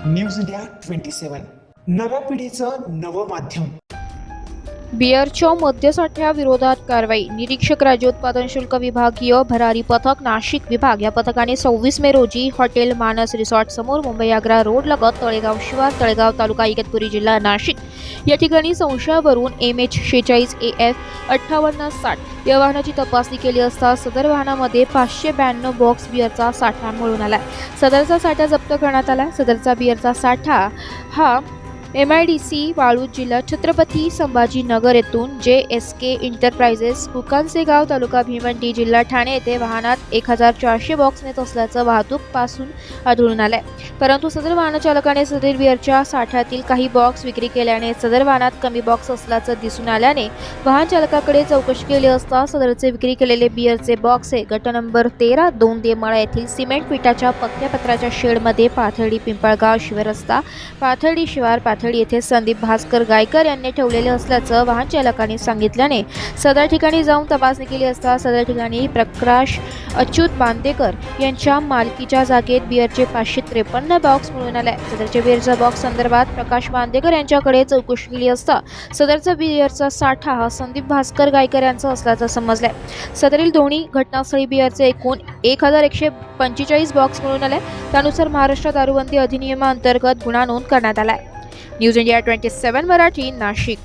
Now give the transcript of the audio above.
News India 27 नव्या पिढीचं नवं माध्यम. बिअरच्या मद्यसाठ्याविरोधात कारवाई. निरीक्षक राज्य उत्पादन शुल्क विभागीय भरारी पथक नाशिक विभाग या पथकाने 26 मे रोजी हॉटेल मानस रिसॉर्ट समोर मुंबई आग्रा रोड लगत तळेगाव शिवार तळेगाव तालुका इगतपुरी जिल्हा नाशिक या ठिकाणी संशयावरून MH46 AF 5860 या वाहनाची तपासणी केली असता सदर वाहनामध्ये 592 बॉक्स बिअरचा साठा मिळून आला. सदरचा साठा जप्त करण्यात आला. सदरचा बिअरचा साठा हा MIDC वाळूज जिल्हा छत्रपती संभाजीनगर येथून JSK इंटरप्राइजेस कुकांचे गाव तालुका भीमंडी जिल्हा ठाणे येथे वाहनात 1400 बॉक्स नेत असल्याचं वाहतूक पासून आढळून आलंय. परंतु सदर वाहन चालकाने सदर बिअरच्या साठ्यातील काही बॉक्स विक्री केल्याने सदर वाहनात कमी बॉक्स असल्याचं दिसून आल्याने वाहन चालकाकडे चौकशी केली असता सदरचे विक्री केलेले बिअरचे बॉक्स हे गट नंबर 13-2 देमळा येथील सिमेंट पिठाच्या पक्क्या पत्राच्या शेडमध्ये पाथर्डी पिंपळगाव शिवरस्ता पाथर्डी शिवार पाथर्डी येथे संदीप भास्कर गायकर यांनी ठेवलेले असल्याचं वाहन चालकाने सांगितल्याने सदर ठिकाणी जाऊन तपासणी केली असता सदर ठिकाणी प्रकाश अच्युत बांदेकर यांच्या मालकीच्या जागेत बिअरचे 553 बॉक्स मिळून आले. सदरच्या बिअरचा बॉक्स संदर्भात प्रकाश बांदेकर यांच्याकडे चौकशी केली असता सदरचा बिअरचा साठा हा संदीप भास्कर गायकर यांचा असल्याचं समजले. सदरील दोन्ही घटनास्थळी बिअरचे एकूण 1145 बॉक्स मिळून आले. त्यानुसार महाराष्ट्र दारूबंदी अधिनियमाअंतर्गत गुन्हा नोंद करण्यात आलाय. News India 27 Marathi Nashik.